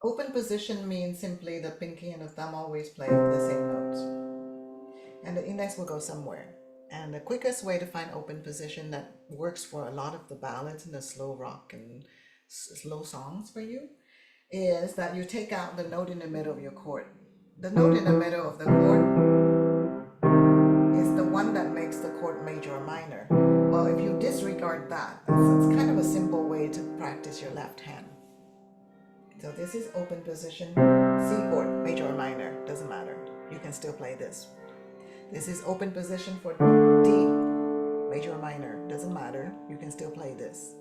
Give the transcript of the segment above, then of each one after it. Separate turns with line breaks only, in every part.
Open position means simply the pinky and the thumb always play the same notes, and the index will go somewhere. And the quickest way to find open position that works for a lot of the ballads and the slow rock and slow songs for you is that you take out the note in the middle of your chord. The note in the middle of the chord is the one that makes the chord major or minor. Well, if you disregard that, it's kind of a simple way to practice your left hand. So this is open position, C chord, major or minor, doesn't matter. You can still play this. This is open position for D, major or minor, doesn't matter. You can still play this.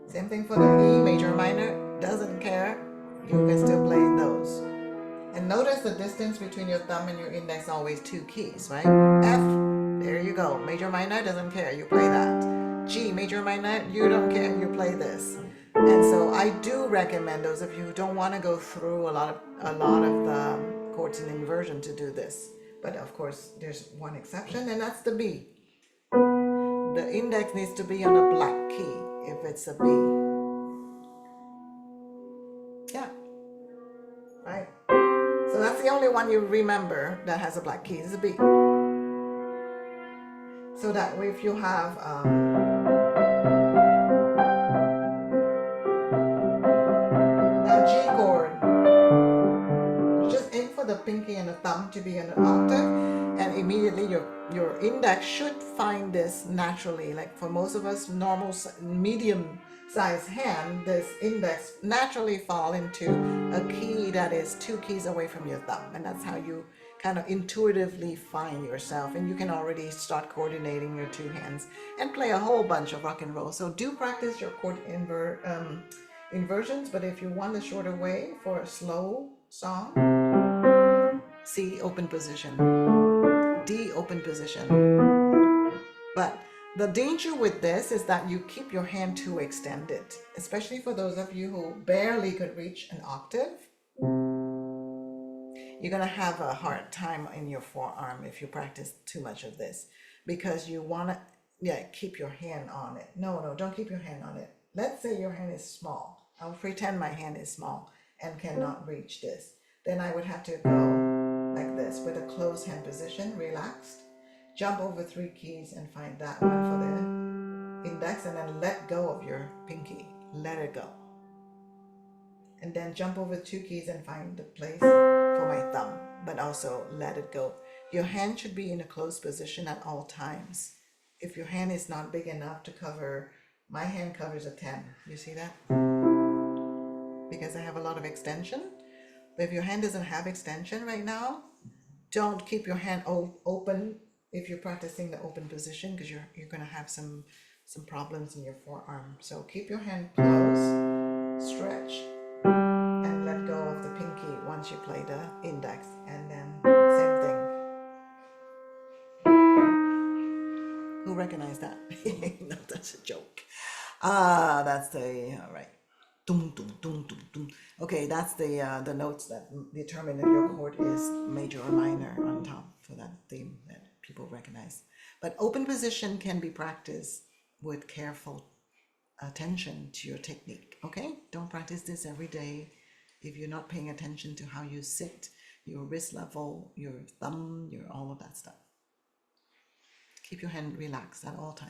Same thing for the E, major or minor, doesn't care. You can still play those. And notice the distance between your thumb and your index, always 2 keys, right? F, there you go. Major minor, doesn't care, you play that. G, major minor, you don't care, you play this. And so I do recommend those of you who don't want to go through a lot of the chords in inversion to do this. But of course, there's one exception, and that's the B. The index needs to be on a black key if it's a B. Yeah, right. So that's the only one you remember that has a black key, is a B. So that if you have a G chord, you just aim for the pinky and the thumb to be in an octave, and immediately your index should find this naturally. Like for most of us, normal medium size hand, this index naturally fall into a key that is 2 keys away from your thumb, and that's how you kind of intuitively find yourself, and you can already start coordinating your 2 hands and play a whole bunch of rock and roll. So do practice your chord inversions, but if you want a shorter way for a slow song, C, open position, D, open position. But the danger with this is that you keep your hand too extended, especially for those of you who barely could reach an octave. You're going to have a hard time in your forearm if you practice too much of this, because you want to keep your hand on it. No, don't keep your hand on it. Let's say your hand is small. I'll pretend my hand is small and cannot reach this. Then I would have to go like this with a closed hand position, relaxed. Jump over 3 keys and find that one for the index, and then let go of your pinky. Let it go. And then jump over 2 keys and find the place for my thumb, but also let it go. Your hand should be in a closed position at all times. If your hand is not big enough to cover, my hand covers a 10. You see that? Because I have a lot of extension. But if your hand doesn't have extension right now, don't keep your hand open if you're practicing the open position, because you're going to have some problems in your forearm. So keep your hand closed, stretch, and let go of the pinky once you play the index, and then same thing. Who recognized that? No, that's a joke. That's the all right. Dum, dum, dum, dum, dum. Okay, that's the notes that determine if your chord is major or minor on top for that theme that people recognize. But open position can be practiced with careful attention to your technique. Okay, don't practice this every day if you're not paying attention to how you sit, your wrist level, your thumb, your all of that stuff. Keep your hand relaxed at all times.